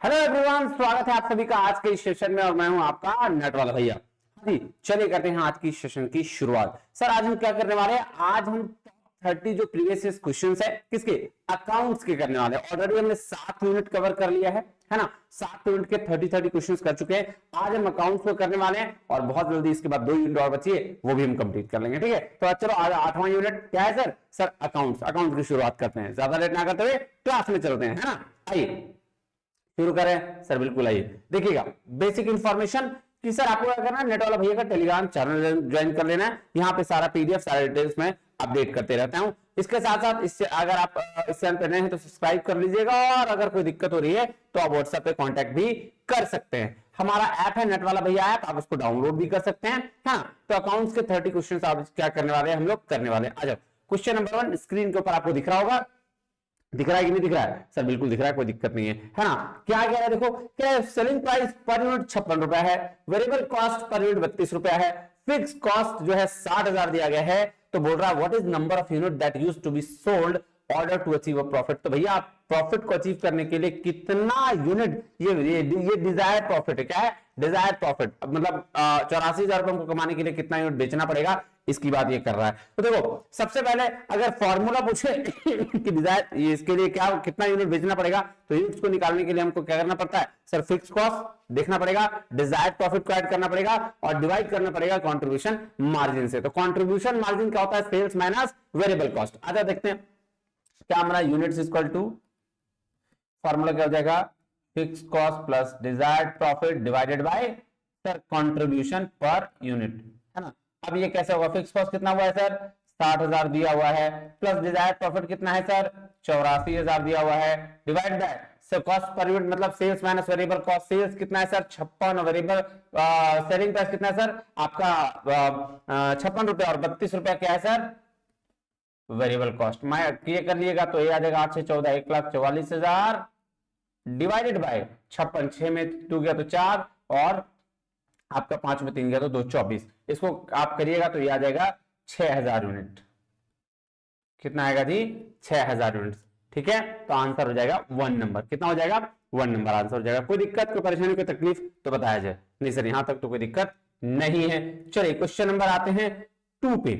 Hello everyone, स्वागत है आप सभी का आज के इस सेशन में और मैं हूं आपका नेट वाला भैया। जी चलिए करते हैं आज की सेशन की शुरुआत। सर आज हम क्या करने वाले हैं, आज हम 30 जो प्रीवियस क्वेश्चन है किसके, अकाउंट्स के करने वाले हैं। ऑलरेडी हमने 7 यूनिट कवर कर लिया है ना, 7 यूनिट के 30 क्वेश्चन कर चुके हैं। आज हम अकाउंट्स को करने वाले हैं और बहुत जल्दी इसके बाद 2 यूनिट और बची है, वो भी हम कंप्लीट कर लेंगे। ठीक है, तो चलो आज 8वां यूनिट क्या है सर? सर अकाउंट्स की शुरुआत करते हैं, ज्यादा लेट ना करते हुए क्लास में चलते हैं, है ना। आइए शुरू करें सर। बिल्कुल आइए, देखिएगा बेसिक इंफॉर्मेशन कि सर आपको क्या करना है, नेट वाला भैया का टेलीग्राम चैनल ज्वाइन कर लेना है। यहाँ पे सारा पीडीएफ सारे डिटेल्स में अपडेट करते रहता हूँ। इसके साथ साथ इससे अगर आप इस चैनल पर नए हैं तो सब्सक्राइब कर लीजिएगा और अगर कोई दिक्कत हो रही है तो आप व्हाट्सएप पे कांटेक्ट भी कर सकते हैं। हमारा ऐप है नेट वाला भैया ऐप, आप उसको डाउनलोड भी कर सकते हैं। हाँ, तो अकाउंट्स के 30 क्वेश्चन आप क्या करने वाले हैं, हम लोग करने वाले हैं। आ जाओ, क्वेश्चन नंबर 1 स्क्रीन के ऊपर आपको दिख रहा होगा। दिख रहा है कि नहीं दिख रहा है? सर बिल्कुल दिख रहा है, कोई दिक्कत नहीं है ना। क्या कह रहा है देखो, क्या है, सेलिंग प्राइस पर यूनिट 56 रुपया है, वेरिएबल कॉस्ट पर यूनिट 32 रुपया है, फिक्स कॉस्ट जो है 60,000 दिया गया है। तो बोल रहा है what is number of unit that used to be sold order to achieve a profit. तो भैया आप प्रॉफिट को अचीव करने के लिए कितना यूनिट, ये डिजायर प्रॉफिट है। क्या है? डिजायर प्रॉफिट, मतलब 84,000 रुपए को कमाने के लिए कितना यूनिट बेचना पड़ेगा, इसकी बात ये कर रहा है। तो देखो सबसे पहले अगर फॉर्मूला पूछे कि डिजायर इसके लिए क्या कितना यूनिट बेचना पड़ेगा, तो यूनिट्स को निकालने के लिए हमको क्या करना पड़ता है सर? फिक्स कॉस्ट देखना पड़ेगा, डिजायर प्रॉफिट को ऐड करना पड़ेगा और डिवाइड करना पड़ेगा कंट्रीब्यूशन मार्जिन से। तो कंट्रीब्यूशन मार्जिन क्या होता है? Sales minus variable cost. आजा देखते हैं क्या हमारा यूनिट्स इक्वल टू फॉर्मूला क्या हो जाएगा? Fix cost plus desired profit divided by sir contribution per unit, है ना। अब ये कैसे होगा? फिक्स कॉस्ट कितना हुआ है सर? 60,000 दिया हुआ है, प्लस डिजायर्ड प्रॉफिट कितना है सर? 84,000 दिया हुआ है, divide by sir cost per unit मतलब sales minus variable cost. Sales कितना है सर? 56। वेरिएबल सेलिंग प्राइस कितना है सर आपका? 56 रुपए और 32 रुपया क्या है सर? Variable cost. मैं ये कर लिएगा तो ये आ जाएगा 8 से 14 1,44,000 डिवाइडेड बाय 56। 6 में 2 गया तो 4 और आपका 5 में 3 गया तो 2, 24। इसको आप करिएगा तो ये आ जाएगा 6,000 यूनिट। कितना आएगा जी? 6,000 यूनिट। ठीक है, तो आंसर हो जाएगा 1 नंबर। कितना हो जाएगा? 1 नंबर आंसर हो जाएगा। कोई दिक्कत, कोई परेशानी, कोई तकलीफ तो बताया जाए। नहीं सर यहां तक तो कोई दिक्कत नहीं है। चलिए क्वेश्चन नंबर आते हैं 2 पे।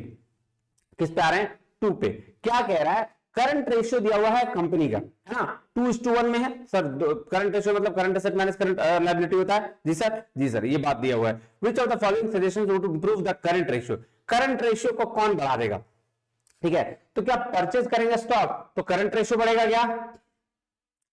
किस पे आ रहे हैं? 2 पे। क्या कह रहा है? करंट रेशियो दिया हुआ है कंपनी का, है ना, 2:1 में है सर। करंट रेशियो मतलब current asset minus current liability होता है। जी सर, जी सर, ये बात दिया हुआ है। Which of the following suggestions would improve the current ratio. Current ratio को कौन बढ़ा देगा? ठीक है, तो क्या परचेज करेंगे स्टॉक तो करंट रेशियो बढ़ेगा क्या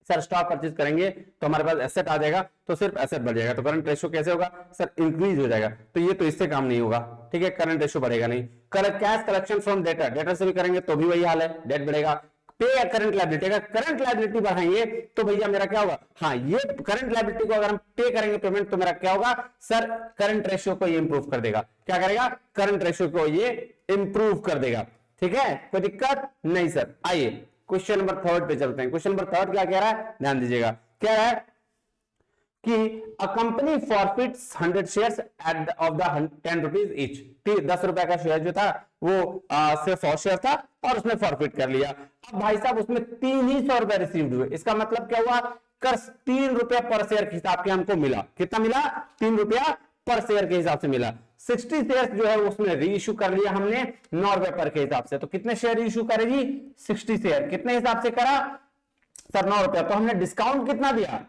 सर? स्टॉक परचेज करेंगे तो हमारे पास एसेट आ जाएगा, तो सिर्फ एसेट बढ़ जाएगा, तो करंट रेशियो कैसे होगा सर? इंक्रीज हो जाएगा। तो ये तो इससे काम नहीं होगा। ठीक है, करंट रेशियो बढ़ेगा नहीं। Cash collection from debtor, debtor से भी करेंगे तो भी वही हाल है, डेट बढ़ेगा। पे या करंट लायबिलिटी, अगर करंट लायबिलिटी बढ़ाएंगे तो भैया मेरा क्या होगा? हाँ, ये करंट लायबिलिटी को अगर हम पे करेंगे पेमेंट तो मेरा क्या होगा सर? करंट रेशियो को ये इंप्रूव कर देगा। क्या करेगा? करंट रेशियो को ये इंप्रूव कर देगा। ठीक है, कोई दिक्कत नहीं सर। आइए क्वेश्चन नंबर 3 पे चलते हैं। क्वेश्चन नंबर 3 क्या कह रहा है? ध्यान दीजिएगा। कह रहा है कि a company forfeits 100 shares at of the 10 rupees each. 10 रुपए का शेयर जो था वो सिर्फ 100 शेयर था और उसने फॉरफिट कर लिया। अब भाई साहब उसमें 300 रुपए रिसीव्ड हुए। इसका मतलब क्या हुआ? कर 3 रुपया पर शेयर के हिसाब के हमको मिला। कितना मिला? 3 रुपया पर शेयर के हिसाब से मिला। 60 शेयर जो है उसमें री इश्यू कर लिया हमने 9 रुपए पर के हिसाब से। तो कितने शेयर इश्यू करेगी? 60 शेयर। कितने हिसाब से करा सर? 9 रुपया। तो हमने डिस्काउंट कितना दिया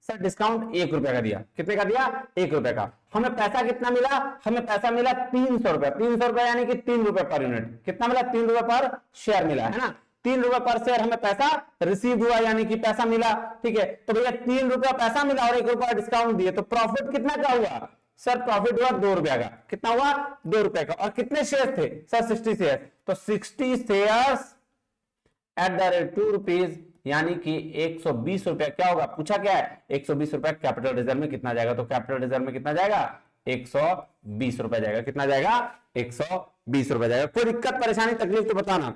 सर? डिस्काउंट 1 रुपए का दिया। कितने का दिया? 1 रुपए का। हमें पैसा कितना मिला? हमें पैसा मिला 300 रुपए। 300 रुपए यानी कि 3 रुपए पर यूनिट। कितना मिला? 3 रुपए पर शेयर मिला, है ना। 3 रुपए पर शेयर हमें पैसा रिसीव हुआ यानी कि पैसा मिला। ठीक है, तो भैया 3 रुपया पैसा मिला और 1 रुपया डिस्काउंट दिए, तो प्रॉफिट कितना का हुआ सर? प्रॉफिट हुआ 2 रुपया का। कितना हुआ? 2 रुपए का। और कितने शेयर थे सर? 60 शेयर। तो 60 shares at the rate 2 rupees यानी कि 120 रुपया। क्या होगा? पूछा क्या है? 120 रुपया कैपिटल रिजर्व में कितना जाएगा? तो कैपिटल रिजर्व में कितना जाएगा? 120 रुपया जाएगा। कितना जाएगा? 120 रुपया जाएगा। कोई दिक्कत परेशानी तकलीफ तो बताना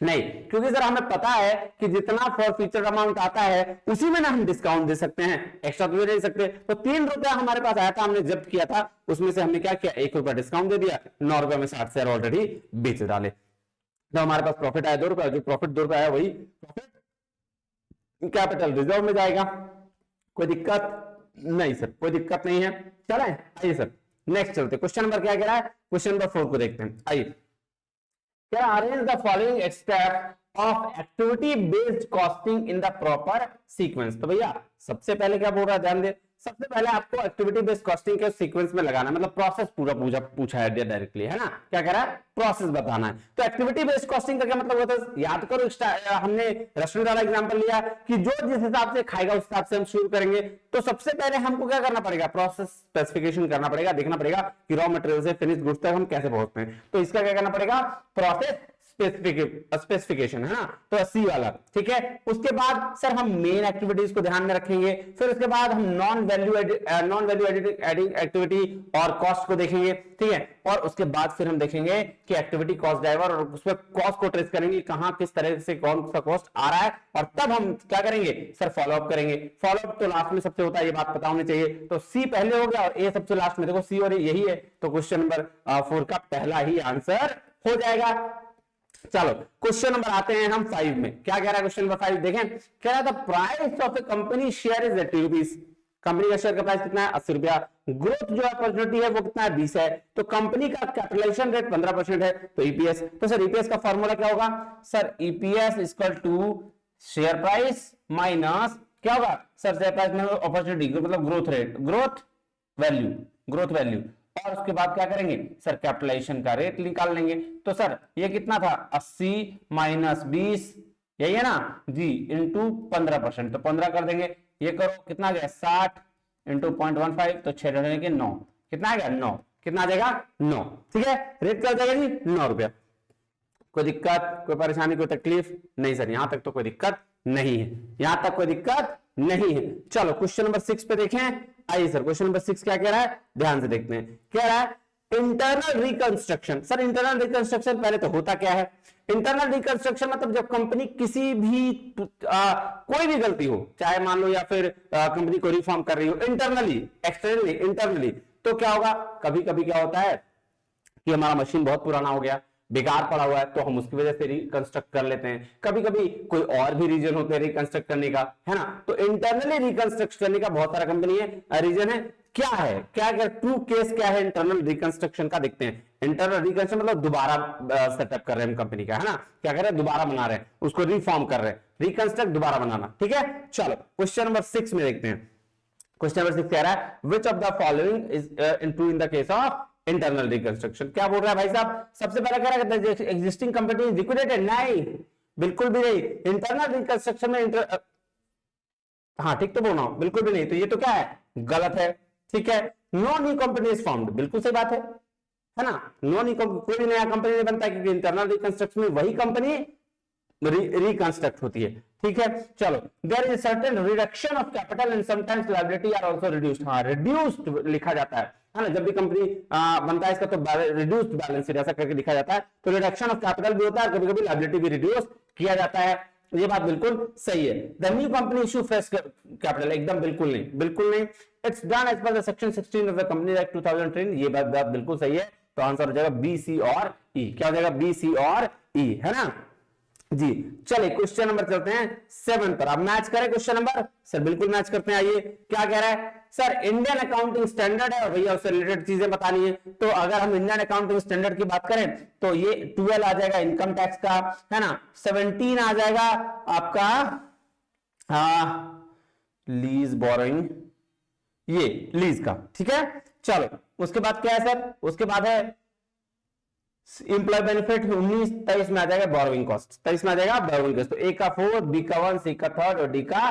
नहीं, क्योंकि सर हमें पता है कि जितना फॉर फ्यूचर अमाउंट आता है उसी में ना हम डिस्काउंट दे सकते हैं, एक्स्ट्रा तो दे सकते। तो 3 रुपया हमारे पास आया था, हमने जब्त किया था, उसमें से हमने क्या किया? 1 रुपया डिस्काउंट दे दिया, 9 रुपए में 60 शेयर ऑलरेडी बेच डाले। तो हमारे पास प्रॉफिट आया 2 रुपया। जो प्रॉफिट 2 रुपया आया वही प्रॉफिट कैपिटल रिजर्व में जाएगा। कोई दिक्कत नहीं सर, कोई दिक्कत नहीं है। चले आइए सर नेक्स्ट चलते, क्वेश्चन नंबर क्या कह रहा है, क्वेश्चन नंबर 4 को देखते हैं। आइए, क्या arrange the following step of activity based costing in the proper sequence. तो भैया सबसे पहले क्या बोल रहा है, ध्यान दे, सबसे पहले आपको एक्टिविटी बेस्ड कॉस्टिंग के सीक्वेंस में लगाना, मतलब प्रोसेस पूरा पूछा है डायरेक्टली, है ना, क्या कह रहा है, प्रोसेस बताना है। तो एक्टिविटी बेस्ड कॉस्टिंग का क्या मतलब होता है, याद करो हमने रेस्टोरेंट वाला एग्जांपल लिया कि जो जिस हिसाब से खाएगा उस हिसाब से हम शुरू करेंगे। तो सबसे पहले हमको क्या करना पड़ेगा, प्रोसेस स्पेसिफिकेशन करना पड़ेगा, देखना पड़ेगा कि रॉ मटेरियल से फिनिश गुड्स तक हम कैसे पहुंचते हैं। तो इसका क्या करना पड़ेगा, प्रोसेस स्पेसिफिकेशन, है ना, तो सी वाला, ठीक है। उसके बाद सर हम मेन एक्टिविटीज को ध्यान में रखेंगे, फिर उसके बाद हम नॉन वैल्यू एडिंग एक्टिविटी और कॉस्ट को देखेंगे, ठीक है। और उसके बाद फिर हम देखेंगे कि एक्टिविटी कॉस्ट ड्राइवर, और उसमें कॉस्ट को ट्रेस करेंगे, कहां किस तरह से कौन सा कॉस्ट आ रहा है, और तब हम क्या करेंगे सर, फॉलोअप करेंगे। फॉलोअप तो लास्ट में सबसे होता है, ये बात पता होनी चाहिए। तो सी पहले हो गया और ए सबसे लास्ट में, देखो सी और यही है, तो क्वेश्चन नंबर 4 का पहला ही आंसर हो जाएगा। चलो क्वेश्चन नंबर आते हैं हम 5 में, क्या कह रहा है क्वेश्चन नंबर 5 देखें, कह रहा था price of A company share is 80 rupees, company का शेयर का प्राइस कितना है 80 रुपया, ग्रोथ जो अपॉर्चुनिटी है वो कितना है 20 है, तो कंपनी का कैपिटलाइजेशन रेट 15% है, तो ईपीएस, तो सर ईपीएस का फॉर्मूला क्या होगा sir, EPS equal to share price minus क्या होगा सर, शेयर प्राइस में अपॉर्चुनिटी मतलब ग्रोथ रेट, ग्रोथ वैल्यू, और उसके बाद क्या करेंगे सर, कैपिटलाइजेशन का रेट निकाल लेंगे। तो सर ये कितना था 80 माइनस 20, यही है ना जी, इंटू 15%, तो 15 कर देंगे, ये करो कितना आ गया 60 इंटू 0.15, तो 6 डलने के 9, कितना आ गया 9, कितना आ जाएगा 9, ठीक है। रेट क्या हो जाएगा जी 9 रुपया। कोई दिक्कत, कोई परेशानी, कोई तकलीफ नहीं सर, यहां तक तो कोई दिक्कत नहीं है, यहां तक कोई दिक्कत नहीं है। चलो क्वेश्चन नंबर 6 पे देखें। आइए सर क्वेश्चन नंबर 6 क्या कह रहा है, ध्यान से देखते हैं। कह रहा है internal reconstruction. Sir internal reconstruction पहले तो होता क्या है, इंटरनल रिकंस्ट्रक्शन मतलब जब कंपनी किसी भी कोई भी गलती हो, चाहे मान लो या फिर कंपनी को रिफॉर्म कर रही हो इंटरनली, एक्सटर्नली, इंटरनली, तो क्या होगा, कभी कभी क्या होता है कि हमारा मशीन बहुत पुराना हो गया, बेकार पड़ा हुआ है, तो हम उसकी वजह से रिकंस्ट्रक्ट कर लेते हैं। कभी कभी कोई और भी रीजन होते हैं रिकंस्ट्रक्ट करने का, है ना, तो इंटरनली रिकंस्ट्रक्ट करने का बहुत सारा कंपनी है, रीजन है, क्या है, क्या ट्रू केस क्या है इंटरनल रिकंस्ट्रक्शन का, देखते हैं। इंटरनल रिकंस्ट्रक्शन मतलब दोबारा सेटअप कर रहे हैं हम कंपनी का, है ना, क्या कर रहे हैं, दोबारा बना रहे हैं, उसको रिफॉर्म कर रहे हैं, रिकंस्ट्रक्ट दोबारा बनाना, ठीक है। चलो क्वेश्चन नंबर 6 में देखते हैं। क्वेश्चन नंबर 6 कह रहा है which of the following is true in the case of internal reconstruction. क्या बोल रहा है भाई साहब, सबसे पहले कह रहा है एग्जिस्टिंग कंपनी लिक्विडेटेड, नहीं बिल्कुल भी नहीं। इंटरनल रिकंस्ट्रक्शन में हाँ ठीक तो बोल रहा हूं, बिल्कुल भी नहीं, तो ये तो क्या है, गलत है, ठीक है। No new company is formed, बिल्कुल सही बात है ना, नो न्यू कोई भी नया कंपनी नहीं बनता, क्योंकि इंटरनल रिकंस्ट्रक्शन में वही कंपनी रिकंस्ट्रक्ट होती है, ठीक है। चलो there is certain reduction of capital and sometimes liability are also reduced, हाँ रिड्यूस्ड लिखा जाता है ना, जब भी कंपनी बनता है इसका तो रिड्यूस्ड बैलेंस शीट ऐसा करके लिखा जाता है, तो रिडक्शन ऑफ कैपिटल भी होता है, कभी कभी लायबिलिटी भी रिड्यूस किया जाता है, ये बात बिल्कुल सही है। The new company issue fresh capital, एकदम बिल्कुल नहीं, बिल्कुल नहीं। It's done as per the section 16 of the company act 2003, ये बात बिल्कुल सही है, तो आंसर हो जाएगा बी, सी और ई, क्या हो जाएगा बी, सी और ई, है ना जी। चलिए क्वेश्चन नंबर चलते हैं 7 पर, अब मैच करें क्वेश्चन नंबर सर, बिल्कुल मैच करते हैं। आइए क्या कह रहा है सर, इंडियन अकाउंटिंग स्टैंडर्ड है और भैया उससे रिलेटेड चीजें बतानी है, तो अगर हम इंडियन अकाउंटिंग स्टैंडर्ड की बात करें तो ये 12 आ जाएगा इनकम टैक्स का, है ना, 17 आ जाएगा आपका लीज बोरोइंग, ये लीज का, ठीक है। चलो उसके बाद क्या है सर, उसके बाद है इंप्लॉय बेनिफिट 19, 23 में आ जाएगा बोरोइंग कॉस्ट, 23 में आ जाएगा बोरोइंग कॉस्ट, तो ए का 4, बी का 1, सी का 3 और डी का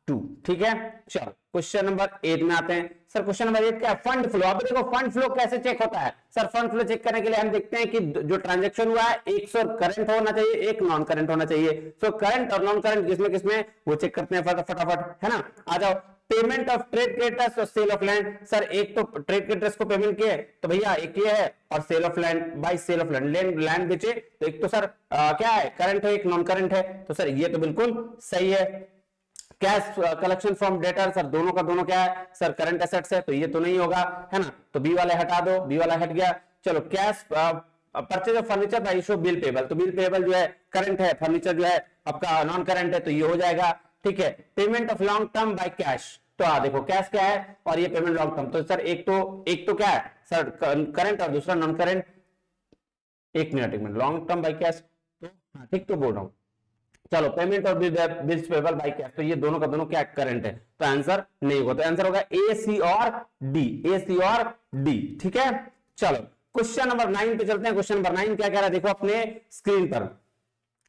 2, ठीक है। चलो क्वेश्चन नंबर 8 में आते हैं। सर क्वेश्चन नंबर 8 क्या है, फंड फ्लो। अब देखो फंड फ्लो कैसे चेक होता है सर, फंड फ्लो चेक करने के लिए हम देखते हैं कि जो ट्रांजैक्शन हुआ है एक सो करंट होना चाहिए, एक नॉन करंट होना चाहिए, सो करंट और नॉन करंट किसमें किसमें वो चेक करते हैं फटाफट, है ना। आ जाओ, पेमेंट ऑफ ट्रेड क्रेडिटर्स और सेल ऑफ लैंड। सर एक तो ट्रेड क्रेडिटर्स को पेमेंट किए तो भैया एक ये है, और sale of land, by sale of land, land बेचे तो एक तो सर क्या है करंट है, एक नॉन करंट है, तो सर ये तो बिल्कुल सही है। Cash collection from debtor, sir दोनों का दोनों क्या है सर, करंट एसेट्स है, तो ये तो नहीं होगा, है ना, तो बी वाले हटा दो, बी वाला हट गया। चलो cash purchase of furniture bye issue bill payable, तो बिल पेबल जो है करंट है, फर्नीचर जो है आपका नॉन करंट है, तो ये हो जाएगा, ठीक है। Payment of long term by cash, तो देखो कैश क्या है और ये पेमेंट लॉन्ग टर्म। तो सर एक तो क्या है सर करंट और दूसरा नॉन करंट। एक minute long term by cash, तो हाँ ठीक तो बोल रहा हूँ। चलो पेमेंट और बिल्स पेबल बाय कैश, तो ये दोनों का दोनों क्या करंट है, तो आंसर नहीं होगा। तो आंसर होगा ए सी और डी, ए सी और डी। ठीक है चलो क्वेश्चन नंबर 9 पे चलते हैं। क्वेश्चन नंबर 9 क्या कह रहा है देखो अपने स्क्रीन पर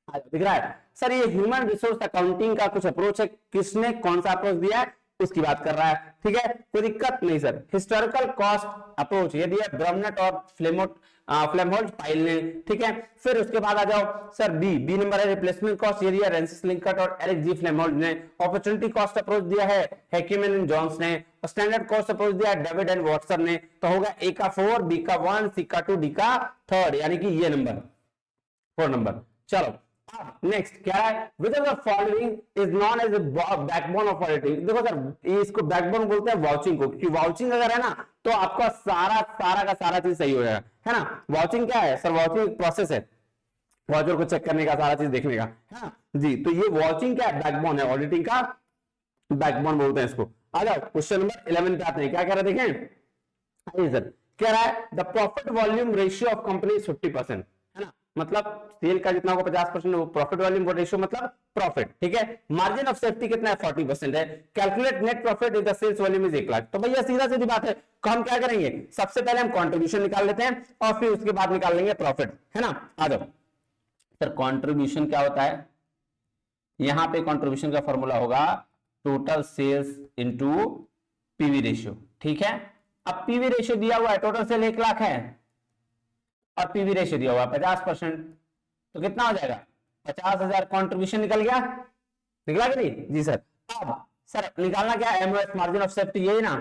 दिख रहा है। सर ये ह्यूमन रिसोर्स अकाउंटिंग का कुछ अप्रोच है, किसने कौन सा अप्रोच दिया है उसकी बात कर रहा है। ठीक है कोई दिक्कत नहीं सर। हिस्टोरिकल कॉस्ट अप्रोच ये दिया ब्रमनेट और फ्लेमहोल्ट्ज पाइल ने। ठीक है फिर उसके बाद आ जाओ सर बी नंबर है रिप्लेसमेंट कॉस्ट, ये दिया रेंसिस लिंकट और एरिक जी फ्लेमहोल्ट्ज ने। अपॉर्चुनिटी कॉस्ट अप्रोच दिया है हैकिमन एंड जॉन्स ने। स्टैंडर्ड कॉस्ट अप्रोच दिया है डेविड एंड वॉटसन ने। तो होगा ए का 4, बी का 1, सी का 2, डी का 3, यानी कि ये नंबर 4 नंबर। चलो नेक्स्ट क्या है, which of the following is known as backbone of auditing. देखो सर इसको बैकबोन बोलते हैं वाउचिंग को, क्योंकि वाउचिंग अगर है ना तो आपका सारा का सारा चीज सही हो जाएगा, है ना। वाउचिंग क्या है सर, वाउचिंग एक प्रोसेस है वाउचर को चेक करने का, सारा चीज देखने का, है ना जी। तो ये वाउचिंग क्या है, बैकबोन है, ऑडिटिंग का बैकबोन बोलते हैं इसको। आ जाओ क्वेश्चन नंबर 11 पे आते हैं। क्या कह रहे हैं देखें सर, कह रहा है the profit volume ratio of company 50%, है ना, मतलब सेल का जितना होगा 50% वो प्रॉफिट वॉल्यूम रेशियो मतलब प्रॉफिट। ठीक है मार्जिन ऑफ सेफ्टी कितना है 40% है। Calculate net profit if the sales volume is 1 lakh. तो भैया सीधा सीधी बात है, तो हम क्या करेंगे सबसे पहले हम कंट्रीब्यूशन निकाल लेते हैं और फिर उसके बाद निकाल लेंगे प्रॉफिट, है ना। आ जाओ सर कंट्रीब्यूशन क्या होता है, यहां पे कंट्रीब्यूशन का फॉर्मूला होगा total sales into PV ratio. ठीक है अब पीवी रेशियो दिया हुआ है, टोटल सेल 1 लाख है और पीवी रेशियो दिया हुआ 50%, तो कितना हो जाएगा 50,000 कंट्रीब्यूशन निकल गया, निकला कि नहीं जी सर। अब सर निकालना क्या है, एमओएस मार्जिन ऑफ सेफ्टी, यही ना,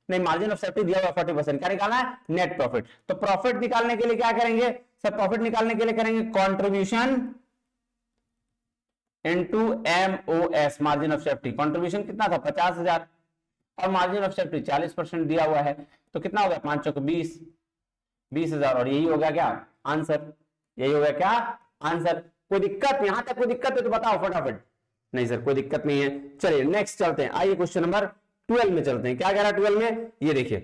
नहीं मार्जिन ऑफ सेफ्टी दिया हुआ 40%, क्या निकालना है नेट प्रॉफिट। तो प्रॉफिट निकालने के लिए क्या करेंगे सर, प्रॉफिट निकालने के लिए करेंगे contribution into MOS margin of safety. Contribution कितना था 50,000 और मार्जिन ऑफ सेफ्टी 40% दिया हुआ है, तो कितना हो गया 5 चौक 20,000 और यही हो गया क्या आंसर, यही हो गया क्या आंसर। कोई दिक्कत, यहां तक कोई दिक्कत है तो बताओ फटाफट। नहीं सर कोई दिक्कत नहीं है। चलिए नेक्स्ट चलते हैं, आइए क्वेश्चन नंबर 12 में चलते हैं। क्या कह रहा है 12 में, ये देखिए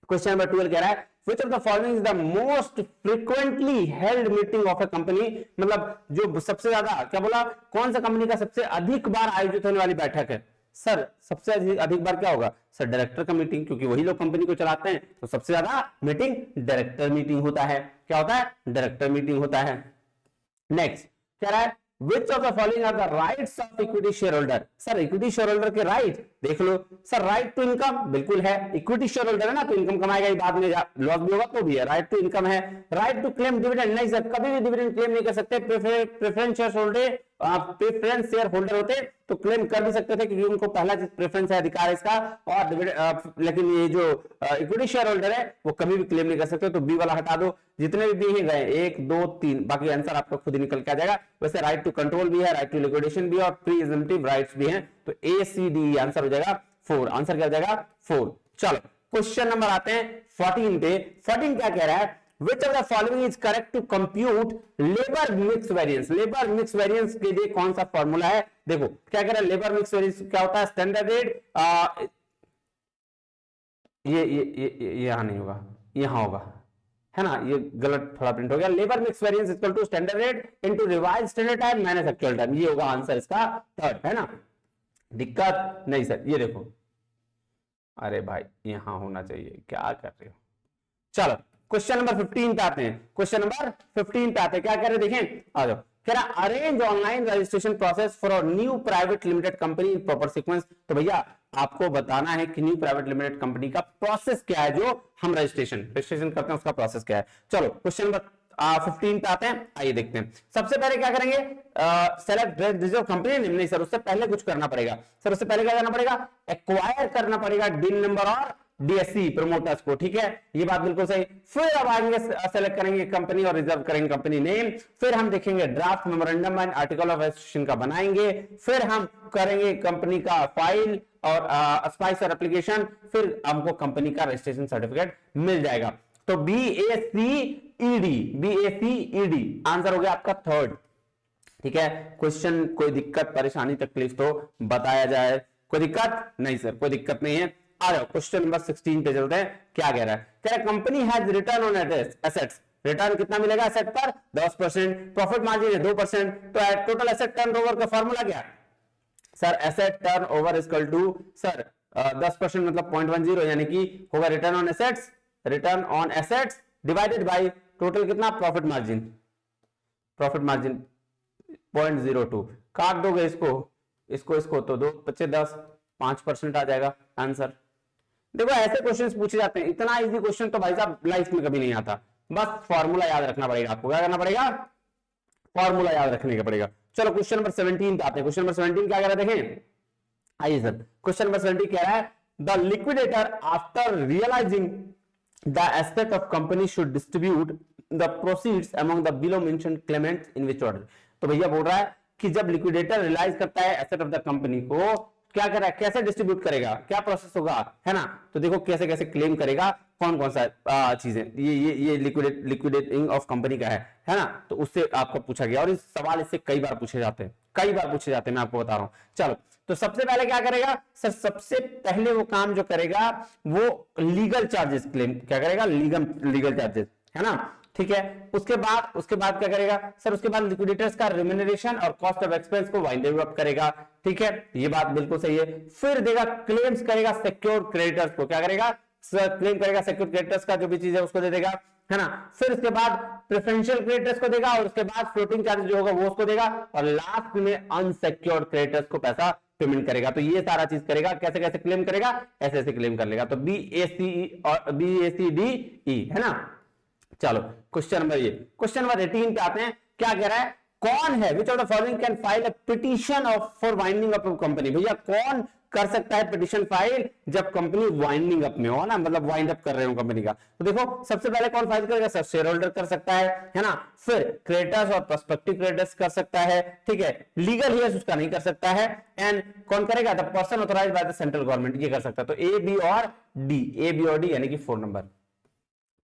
क्वेश्चन नंबर 12 कह रहा है which of the following is the most frequently held meeting of a company, मतलब जो सबसे ज्यादा क्या बोला, कौन सा कंपनी का सबसे अधिक बार आयोजित होने वाली बैठक है। सर सबसे अधिक बार क्या होगा सर, डायरेक्टर का मीटिंग, क्योंकि वही लोग कंपनी को चलाते हैं, तो सबसे ज्यादा मीटिंग डायरेक्टर मीटिंग होता है। क्या होता है डायरेक्टर मीटिंग होता है। नेक्स्ट कह रहा है which of the following are the rights of equity shareholder। Sir equity share holder के राइट देख लो सर, राइट टू इनकम बिल्कुल है, इक्विटी शेयर होल्डर है ना तो इनकम कमाएगा ही, बाद में लॉस भी होगा तो भी है, राइट टू इनकम है। राइट टू क्लेम डिविडेंड, नहीं सर कभी भी डिविडेंड क्लेम नहीं कर सकते, preference share holder preference share holder होते तो क्लेम कर भी सकते थे, क्योंकि उनको पहला प्रेफरेंस है, अधिकार है इसका, और लेकिन ये जो इक्विटी शेयर होल्डर है वो कभी भी क्लेम नहीं कर सकते। तो बी वाला हटा दो, जितने भी बी गए 1 2 3, बाकी आंसर आपका खुद ही निकल के आ जाएगा। वैसे राइट टू कंट्रोल भी है, राइट टू लिक्विडेशन भी है और प्री एग्जेम्प्टिव राइट्स भी हैं, तो ए सी डी आंसर हो जाएगा 4। आंसर क्या हो जाएगा 4। चलो क्वेश्चन नंबर आते हैं 14 पे। 14 क्या कह रहा है, which of the following is correct to compute labor mix variance। Labour mix variance के लिए कौन सा फॉर्मूला है, देखो क्या कह रहा है, लेबर मिक्स वेरिएंस क्या होता है, स्टैंडर्ड रेट, ये यहां नहीं होगा, यहां होगा, है ना, ये गलत थोड़ा प्रिंट हो गया। Labour mix variance equal to standard rate into revised standard time minus actual time, ये होगा आंसर इसका 3rd, है ना। दिक्कत नहीं सर, ये देखो, अरे भाई यहां होना चाहिए, क्या कर रहे हो। चलो क्वेश्चन नंबर 15 पे आते हैं। क्वेश्चन नंबर 15 पे आते हैं, क्या कह रहे हैं देखें, आ जाओ। कह रहा arrange online registration process for a new private limited company in proper sequence. तो भैया आपको बताना है कि न्यू प्राइवेट लिमिटेड कंपनी का प्रोसेस क्या है, जो हम रजिस्ट्रेशन करते हैं उसका प्रोसेस क्या है। चलो क्वेश्चन नंबर 15 पे आते हैं, आइए देखते हैं। सबसे पहले क्या करेंगे, सेलेक्ट रिजर्व कंपनी नेम, नहीं सर उससे पहले कुछ करना पड़ेगा। सर उससे पहले क्या करना पड़ेगा, एक्वायर करना पड़ेगा डिन नंबर और डीएससी प्रमोटर्स को, ठीक है, ये बात बिल्कुल सही। फिर अब आएंगे सेलेक्ट करेंगे कंपनी और रिजर्व करेंगे कंपनी नेम, फिर हम देखेंगे draft memorandum and article of association का बनाएंगे, फिर हम करेंगे कंपनी का फाइल और स्पाइस और एप्लीकेशन, फिर हमको कंपनी का रजिस्ट्रेशन सर्टिफिकेट मिल जाएगा। तो BACED आंसर हो गया आपका 3rd, ठीक है। क्वेश्चन कोई दिक्कत परेशानी तकलीफ तो बताया जाए कोई दिक्कत नहीं सर, कोई दिक्कत नहीं है। आ जाओ क्वेश्चन नंबर 16 पे चलते हैं। क्या कह रहा है? कह रहा है company has return on assets, return कितना मिलेगा एसेट पर? 10%, प्रॉफिट मार्जिन है 2%, तो टोटल एसेट टर्नओवर का फॉर्मूला क्या है sir? Asset turnover equal to sir 10% मतलब 0.10, यानी कि होगा return on assets, return on assets divided by total कितना? प्रॉफिट मार्जिन, प्रॉफिट मार्जिन 0.02, काट दोगे इसको इसको इसको तो 2 25 10 5% आ जाएगा आंसर। देखो ऐसे क्वेश्चंस पूछे जाते हैं, इतना इजी क्वेश्चन तो भाई साहब लाइफ में कभी नहीं आता, बस फॉर्मूला याद रखना पड़ेगा आपको। क्या करना पड़ेगा? फॉर्मूला याद रखने का पड़ेगा। चलो क्वेश्चन नंबर 17 पे आते हैं। क्वेश्चन नंबर 17 क्या कह रहा है देखें, आइए सर। क्वेश्चन नंबर 17 कह रहा है the liquidator after realising the asset of company should distribute the proceeds among the below mentioned claimants in which order. तो भैया बोल रहा है कि जब लिक्विडेटर रियलाइज करता है एसेट ऑफ द कंपनी को, क्या कर रहा है? कैसे डिस्ट्रीब्यूट करेगा, क्या प्रोसेस होगा, है ना? तो देखो कैसे कैसे क्लेम करेगा, कौन कौन सा चीजें, ये लिक्विडेटिंग ऑफ कंपनी का है ना? तो उससे आपको पूछा गया, और इस सवाल इससे कई बार पूछे जाते हैं, कई बार पूछे जाते हैं, मैं आपको बता रहा हूं। चलो तो सबसे पहले क्या करेगा सर? सबसे पहले वो काम जो करेगा वो लीगल चार्जेस क्लेम, क्या करेगा? लीगल चार्जेस, है ना? ठीक है। उसके बाद क्या करेगा सर? उसके बाद लिक्विडेटर्स का रिम्यूनरेशन और कॉस्ट ऑफ एक्सपेंस को वाइंड अप करेगा। ठीक है, ये बात बिल्कुल सही है। फिर देगा क्लेम्स करेगा सिक्योर्ड क्रेडिटर्स को, क्या करेगा? क्लेम करेगा सिक्योर्ड क्रेडिटर्स का जो भी चीज है उसको दे देगा, है ना? फिर उसके बाद प्रेफरेंशियल क्रेडिटर्स को देगा, और उसके बाद फ्लोटिंग चार्ज जो होगा वो उसको देगा, और लास्ट में अनसिक्योर्ड क्रेडिटर्स को पैसा पेमेंट करेगा। तो ये सारा चीज करेगा। कैसे कैसे क्लेम करेगा? ऐसे ऐसे क्लेम कर लेगा। तो BACE और BACDE, है ना? चलो क्वेश्चन नंबर 18 पे आते हैं। क्या कह रहा है? कौन है which of the following can file a petition of for winding up company? भैया कौन कर सकता है पिटीशन फाइल जब कंपनी वाइंडिंग अप में हो ना, मतलब वाइंड अप कर रहे हो कंपनी का? तो देखो सबसे पहले कौन फाइल करेगा सर? शेयर होल्डर कर सकता है ना? फिर क्रेडिटर्स और प्रोस्पेक्टिव क्रेडिटर्स कर सकता है। ठीक है, लीगल हियर्स उसका नहीं कर सकता है। एंड कौन करेगा? The person authorised by the central government, ये कर सकता है। तो A, B और D, यानी कि 4 नंबर।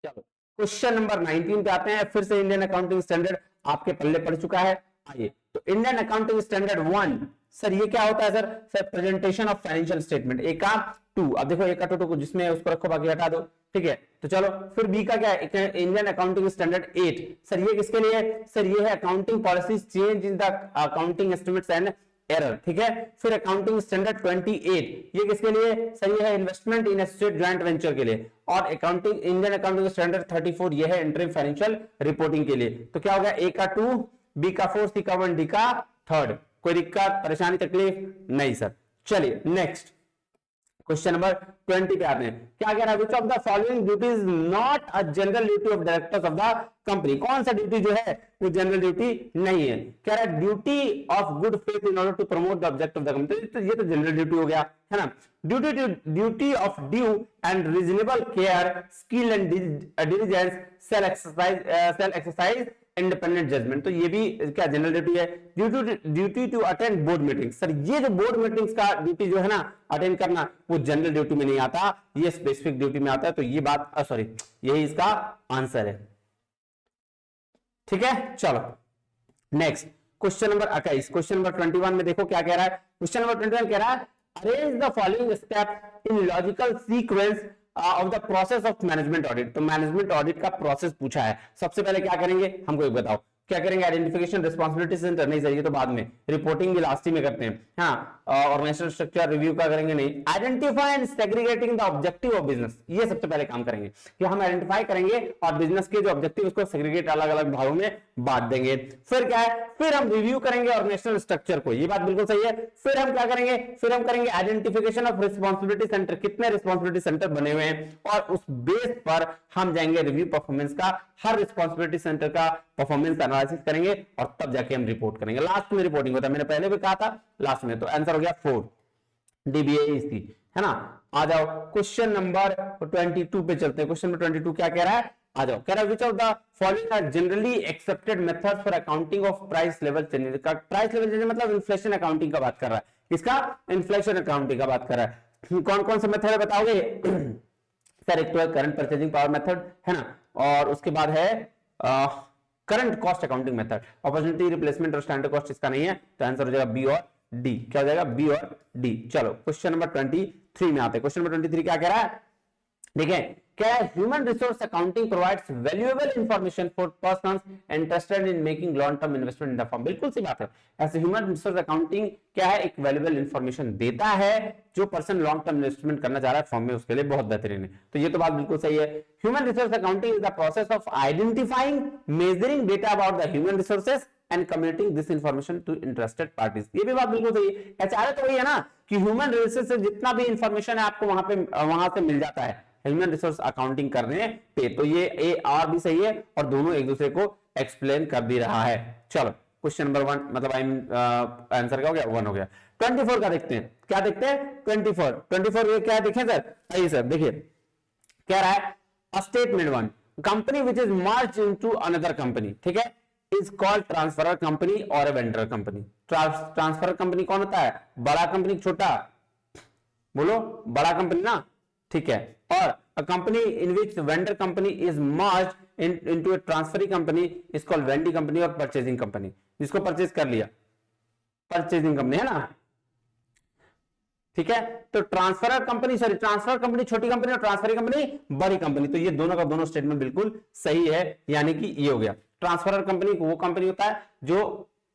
चलो क्वेश्चन नंबर 19 पे आते हैं। फिर से इंडियन अकाउंटिंग स्टैंडर्ड आपके पल्ले पड़ चुका है। आइए, तो इंडियन अकाउंटिंग स्टैंडर्ड 1 सर ये क्या होता है sir? Sir presentation of financial statement. A का 2, अब देखो ए का 2 को जिसमें उसको रखो, बाकी हटा दो। ठीक है, तो चलो फिर बी का क्या है? इंडियन अकाउंटिंग स्टैंडर्ड 8 सर ये किसके लिए? सर ये है accounting policies change in the accounting estimates and error. ठीक है, फिर अकाउंटिंग स्टैंडर्ड 28 ये किसके लिए? सर ये है इन्वेस्टमेंट इन एसोसिएट जॉइंट वेंचर के लिए। और इंडियन अकाउंटिंग स्टैंडर्ड 34 ये है इंटरिम फाइनेंशियल रिपोर्टिंग के लिए। तो क्या हो गया? ए का 2, बी का 4, सी का 1, डी का 3। कोई दिक्कत परेशानी तकलीफ नहीं सर। चलिए नेक्स्ट क्वेश्चन नंबर 20 पे आते हैं। क्या कह रहा है? Which of the following duty is not a general duty of directors of the company? कौन सा ड्यूटी जो है वो जनरल ड्यूटी नहीं है? कह रहा है duty of good faith in order to promote the object of the company. तो ये तो जनरल ड्यूटी हो गया, है ना? Duty of due and reasonable care, skill and diligence, sell exercise independent judgement. तो ये भी क्या जनरल ड्यूटी है? Duty to attend board meeting. Sir ये जो बोर्ड मीटिंग्स का ड्यूटी जो है ना अटेंड करना, वो जनरल ड्यूटी में नहीं आता, ये स्पेसिफिक ड्यूटी में आता है। तो ये बात सॉरी यही इसका आंसर है। ठीक है, चलो next question number 21। Question number 21 में देखो क्या कह रहा है? क्वेश्चन नंबर 21 कह रहा है arrange the following step in logical sequence of the process of management audit. तो मैनेजमेंट ऑडिट का प्रोसेस पूछा है। सबसे पहले क्या करेंगे हमको एक बताओ, क्या करेंगे? आइडेंटिफिकेशन रिस्पांसिबिलिटी सेंटर नहीं सर, ये तो बाद में, रिपोर्टिंग भी लास्ट ही में करते हैं। हाँ, ऑर्गेनाइजेशनल स्ट्रक्चर रिव्यू का करेंगे नहीं। Identify and segregating the objective of business, ये सबसे पहले काम करेंगे कि हम आइडेंटिफाई करेंगे और बिजनेस के जो ऑब्जेक्टिव उसको सेग्रीगेट अलग अलग भागों में बांट देंगे। फिर क्या है? फिर हम रिव्यू करेंगे ऑर्गेनाइजेशनल स्ट्रक्चर को, ये बात बिल्कुल सही है। फिर हम क्या करेंगे? फिर हम करेंगे आइडेंटिफिकेशन ऑफ रिस्पांसिबिलिटी सेंटर, कितने रिस्पांसिबिलिटी सेंटर बने हुए हैं, और उस बेस पर हम जाएंगे रिव्यू परफॉर्मेंस का, हर रिस्पांसिबिलिटी सेंटर का परफॉर्मेंस एनालिसिस करेंगे, और तब जाके हम रिपोर्ट करेंगे। लास्ट में रिपोर्टिंग होता है, मैंने पहले भी कहा था लास्ट में। तो आंसर हो गया 4, DBAEC, है ना? आ जाओ क्वेश्चन नंबर 22 पे चलते हैं। क्वेश्चन नंबर 22 क्या कह रहा है? आ जाओ, कह रहा है which of the following are generally accepted methods for accounting of price level changes. Price level changes मतलब इन्फ्लेशन अकाउंटिंग का बात कर रहा है। इसका इन्फ्लेशन अकाउंटिंग का बात कर रहा है। कौन कौन से मेथड है बताओगे? सर एक तो है करंट परचेजिंग पावर मेथड, है ना, और उसके बाद है current cost accounting method. Opportunity replacement और स्टैंडर्ड कॉस्ट इसका नहीं है, तो आंसर हो जाएगा बी और डी। क्या हो जाएगा? बी और डी। चलो क्वेश्चन नंबर 23 में आते हैं। क्वेश्चन नंबर 23 क्या कह रहा है? देखिए, क्या human resource accounting provides valuable information for persons interested in making long term investment in the firm. बिल्कुल सही बात है। ऐसे ह्यूमन रिसोर्स अकाउंटिंग क्या है? एक वैल्यूएबल इंफॉर्मेशन देता है जो पर्सन लॉन्ग टर्म इन्वेस्टमेंट करना चाह रहा है फर्म में, उसके लिए बहुत बेहतरीन है। तो ये तो बात बिल्कुल सही है। Human resource accounting is the process of identifying, measuring data about the human resources and communicating this information to interested parties. ये भी बात बिल्कुल सही है। एचआरए तो वही है ना कि ह्यूमन रिसोर्स से जितना भी इंफॉर्मेशन है आपको वहां से मिल जाता है ह्यूमन रिसोर्स अकाउंटिंग करने पे। तो ये ए आर भी सही है और दोनों एक दूसरे को एक्सप्लेन कर भी रहा है। चलो क्वेश्चन नंबर 1 मतलब आंसर क्या हो गया? 1 हो गया। 24 का देखते हैं। क्या देखते हैं? 24 ये क्या देखें सर? आइए सर देखिए, क्या रहा है? Statement 1, company which is merge into another company, ठीक है, इज कॉल्ड ट्रांसफरर कंपनी और वेंडर कंपनी। ट्रांसफरर कंपनी कौन होता है? बड़ा कंपनी, छोटा? बोलो, बड़ा कंपनी ना, ठीक है। और a company in which vendor company is merge into a transferee company is called Wendy company और परचेजिंग कंपनी। जिसको परचेज कर लिया, परचेजिंग कंपनी है ना, ठीक है। तो transferor company, sorry transfer company छोटी कंपनी और ट्रांसफरी कंपनी बड़ी कंपनी। तो ये दोनों का दोनों स्टेटमेंट बिल्कुल सही है, यानी कि ये हो गया। ट्रांसफरर कंपनी वो कंपनी होता है जो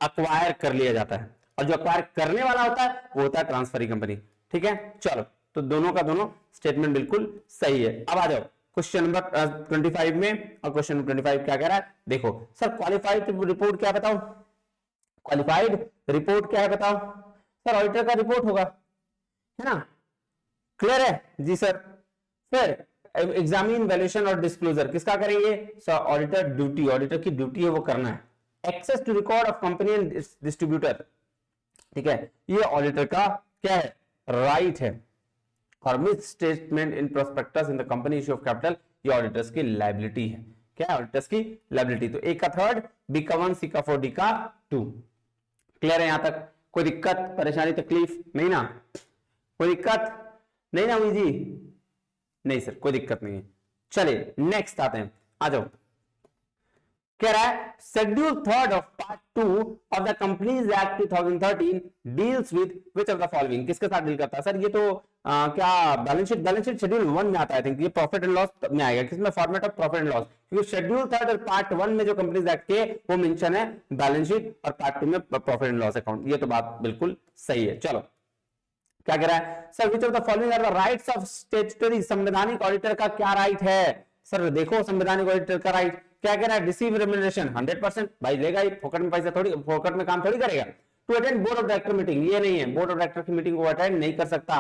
अक्वायर कर लिया जाता है, और जो अक्वायर करने वाला होता है वो होता है ट्रांसफरी कंपनी, ठीक है। चलो, तो दोनों का दोनों स्टेटमेंट बिल्कुल सही है। अब आ जाओ क्वेश्चन नंबर 25 में। और क्वेश्चन नंबर 25 क्या कह रहा है? देखो सर, क्वालिफाइड रिपोर्ट क्या बताओ? क्वालिफाइड रिपोर्ट क्या है बताओ? सर ऑडिटर का रिपोर्ट होगा, है ना, क्लियर है जी सर। फिर एग्जामिन, वैल्यूएशन और डिस्क्लोजर किसका करेंगे? सर ऑडिटर ड्यूटी, ऑडिटर की ड्यूटी है वो करना है। Access to record of company and distributor, ठीक है, ये ऑडिटर का क्या है? राइट है। और miss statement in prospectus in the company issue of capital, ये ऑडिटर्स की लायबिलिटी है। क्या है? ऑडिटर्स की लायबिलिटी। तो ए का 3, बी का 1, सी का 4, डी का 2। क्लियर है यहां तक? कोई दिक्कत, परेशानी, तकलीफ नहीं ना? कोई दिक्कत नहीं ना हुई जी? नहीं सर, कोई दिक्कत नहीं है। चलिए नेक्स्ट आते हैं, आ जाओ। कह रहा है schedule 3 of part 2 of the companies act 2013 deals with which of the following. किसके साथ डील करता है सर? ये तो क्या बैलेंस शीट शेड्यूल 1 में आता है। आई थिंक ये प्रॉफिट एंड लॉस में आएगा। किसमें? Format of profit and loss, क्योंकि शेड्यूल 3 और पार्ट 1 में जो कंपनीज एक्ट के वो मेंशन है बैलेंस शीट, और पार्ट 2 में प्रॉफिट एंड लॉस अकाउंट। ये तो बात बिल्कुल सही है। चलो क्या कह रहा है sir? Which of the following are the rights of statutory, संवैधानिक ऑडिटर का क्या राइट है? सर देखो, संवैधानिक ऑडिटर का राइट क्या कह रहा है? रिसीव रेम्युनरेशन 100%, भाई लेगा ही, फोकट में पैसा थोड़ी, फोकट में काम थोड़ी करेगा। To attend board of director meeting, ये नहीं है, बोर्ड ऑफ डायरेक्टर की मीटिंग को अटेंड नहीं कर सकता,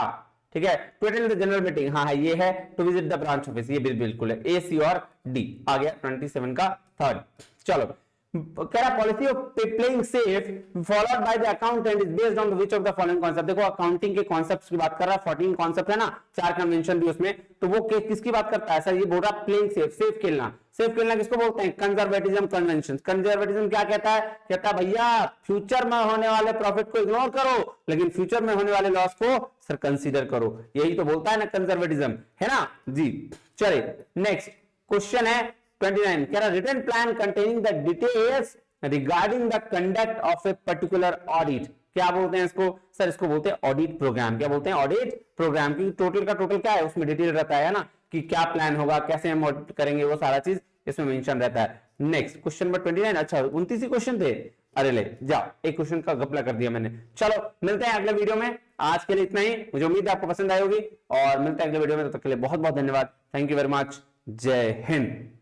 ठीक है। To attend the general meeting, हाँ ये है। To visit the branch office, ये बिल्कुल है। ए, सी और डी आ गया 27 का 3rd। चलो कह रहा policy of playing safe followed by the accountant is based on which of the following concept. देखो अकाउंटिंग के कॉन्सेप्ट्स की बात कर रहा है, 14 कॉन्सेप्ट है ना, 4 कन्वेंशन भी उसमें, तो वो किसकी बात करता है सर? ये बोल रहा प्लेइंग सेफ, सेफ खेलना। सेफ खेलना किसको बोलते हैं? Conservatism convention. कंजर्वेटिज्म क्या कहता है? कहता है भैया फ्यूचर में होने वाले प्रॉफिट को इग्नोर करो, लेकिन फ्यूचर में होने वाले लॉस को सर कंसीडर करो। यही तो बोलता है ना कंजर्वेटिज्म, है ना जी। चलिए नेक्स्ट क्वेश्चन है 29। कह रहा written plan containing the details regarding the conduct of a particular audit. क्या बोलते हैं इसको सर? इसको बोलते हैं ऑडिट प्रोग्राम। क्या बोलते हैं? Audit programme. की टोटल का टोटल क्या है उसमें डिटेल रहता है ना, कि क्या प्लान होगा, कैसे हम ऑडिट करेंगे, वो सारा चीज इसमें मेंशन रहता है। Next question number 29। अच्छा 29 ही क्वेश्चन थे, अरे ले जाओ, एक क्वेश्चन का घपला कर दिया मैंने। चलो मिलते हैं अगले वीडियो में, आज के लिए इतना ही। मुझे उम्मीद है आपको पसंद आई होगी, और मिलते हैं अगले वीडियो में। तब तक के लिए बहुत बहुत धन्यवाद। Thank you very much. जय हिंद।